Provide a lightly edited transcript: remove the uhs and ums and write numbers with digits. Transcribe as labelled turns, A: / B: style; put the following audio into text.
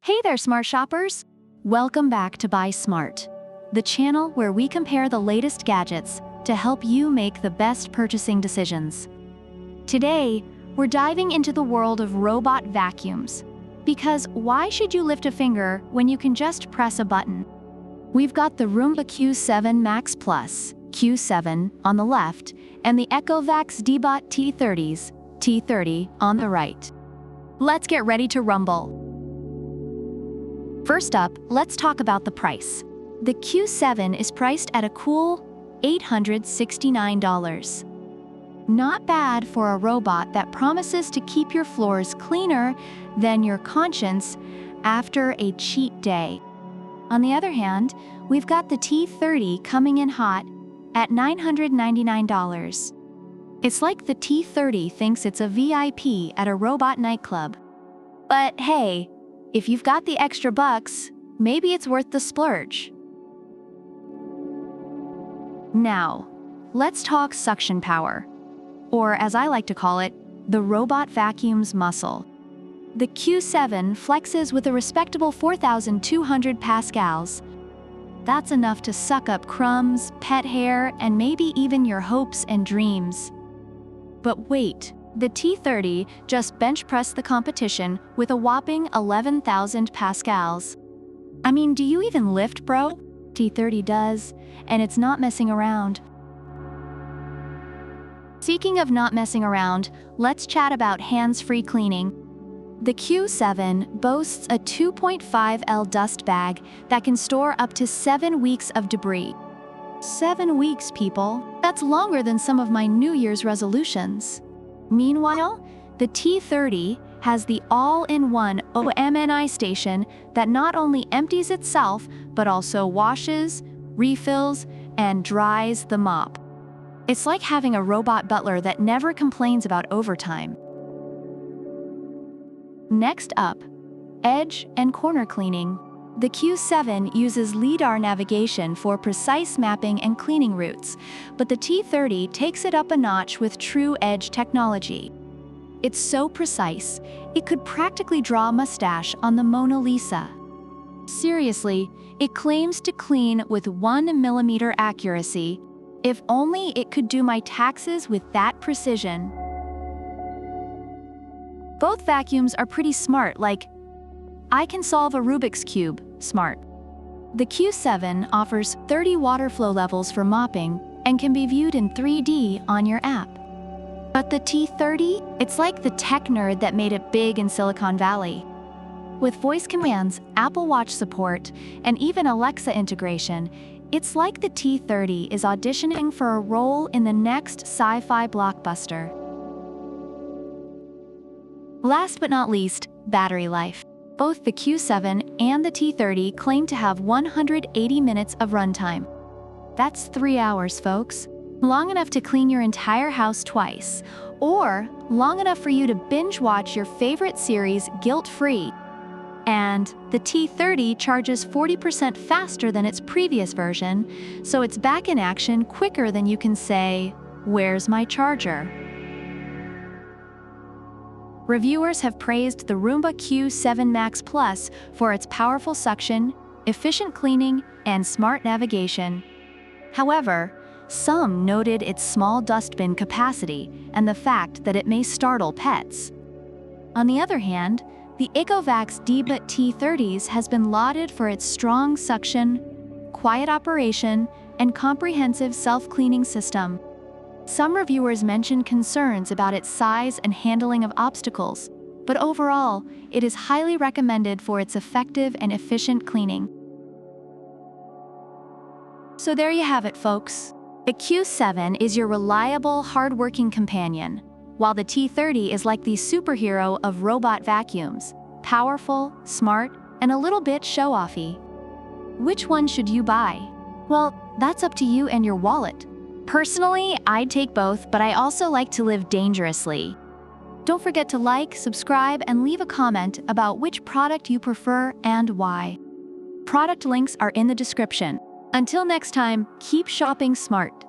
A: Hey there, smart shoppers! Welcome back to Buy Smart, the channel where we compare the latest gadgets to help you make the best purchasing decisions. Today, we're diving into the world of robot vacuums. Because why should you lift a finger when you can just press a button? We've got the Roomba Q7 Max Plus, Q7, on the left, and the ECOVACS DEEBOT T30S, T30, on the right. Let's get ready to rumble. First up, let's talk about the price. The Q7 is priced at a cool $869. Not bad for a robot that promises to keep your floors cleaner than your conscience after a cheat day. On the other hand, we've got the T30 coming in hot at $999. It's like the T30 thinks it's a VIP at a robot nightclub. But hey, if you've got the extra bucks, maybe it's worth the splurge. Now, let's talk suction power, or as I like to call it, the robot vacuum's muscle. The Q7 flexes with a respectable 4,200 pascals. That's enough to suck up crumbs, pet hair, and maybe even your hopes and dreams. But wait. The T30 just bench pressed the competition with a whopping 11,000 pascals. I mean, do you even lift, bro? T30 does, and it's not messing around. Speaking of not messing around, let's chat about hands-free cleaning. The Q7 boasts a 2.5L dust bag that can store up to 7 weeks of debris. 7 weeks, people. That's longer than some of my New Year's resolutions. Meanwhile, the T30 has the all-in-one OMNI station that not only empties itself, but also washes, refills, and dries the mop. It's like having a robot butler that never complains about overtime. Next up, edge and corner cleaning. The Q7 uses LiDAR navigation for precise mapping and cleaning routes, but the T30 takes it up a notch with true edge technology. It's so precise, it could practically draw a mustache on the Mona Lisa. Seriously, it claims to clean with 1 millimeter accuracy. If only it could do my taxes with that precision. Both vacuums are pretty smart, like, I can solve a Rubik's Cube, smart. The Q7 offers 30 water flow levels for mopping and can be viewed in 3D on your app. But the T30, it's like the tech nerd that made it big in Silicon Valley. With voice commands, Apple Watch support, and even Alexa integration, it's like the T30 is auditioning for a role in the next sci-fi blockbuster. Last but not least, battery life. Both the Q7 and the T30 claim to have 180 minutes of runtime. That's 3 hours, folks. Long enough to clean your entire house twice, or long enough for you to binge watch your favorite series guilt-free. And the T30 charges 40% faster than its previous version, so it's back in action quicker than you can say, "Where's my charger?" Reviewers have praised the Roomba Q7 Max Plus for its powerful suction, efficient cleaning, and smart navigation. However, some noted its small dustbin capacity and the fact that it may startle pets. On the other hand, the ECOVACS DEEBOT T30S has been lauded for its strong suction, quiet operation, and comprehensive self-cleaning system. Some reviewers mentioned concerns about its size and handling of obstacles, but overall, it is highly recommended for its effective and efficient cleaning. So there you have it, folks. The Q7 is your reliable, hard-working companion, while the T30 is like the superhero of robot vacuums, powerful, smart, and a little bit show-offy. Which one should you buy? Well, that's up to you and your wallet. Personally, I'd take both, but I also like to live dangerously. Don't forget to like, subscribe, and leave a comment about which product you prefer and why. Product links are in the description. Until next time, keep shopping smart.